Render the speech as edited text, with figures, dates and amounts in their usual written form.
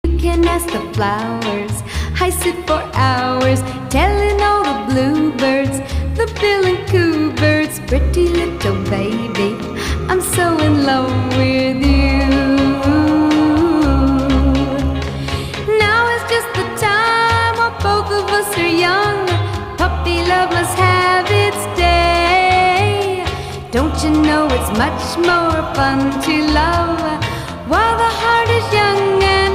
You can ask the flowers. I sit for hours telling all the bluebirds, the bill and coo birds, pretty little baby, I'm so in love with you. Now is just the time while both of us are young. Puppy love must have its day. Don't you know it's much more fun to love while the heart is young and